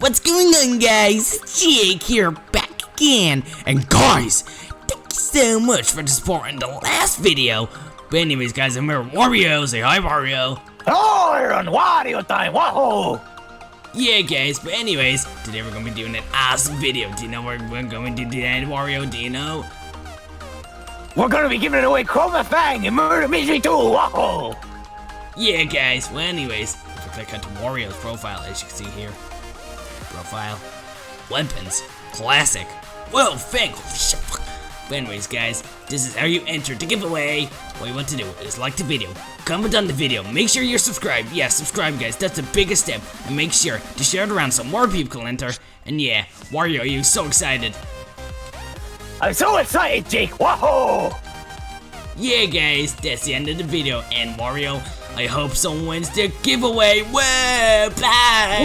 What's going on, guys? It's Jake here, back again. And guys, thank you so much for the support in the last video. But anyways, guys, I'm here with Wario. Say hi, Wario. Oh, you're on Wario time, wahoo! Yeah, guys, but anyways, today we're gonna be doing an awesome video. Do you know what we're going to do that, Wario? Do you know? We're gonna be giving away Chroma, Fang, and Murder Mystery 2, wahoo! Yeah, guys, well, anyways, if we click onto Wario's profile, as you can see here. Profile. Weapons. Classic. Whoa, Fang, holy shit. But anyways, guys, this is how you enter the giveaway. What you want to do is like the video, comment on the video, make sure you're subscribed. Yeah, subscribe, guys, that's the biggest step. And make sure to share it around so more people can enter. And yeah, Wario, are you so excited? I'm so excited, Jake, wahoo! Yeah, guys, that's the end of the video. And Wario, I hope someone wins the giveaway. Whoa, bye!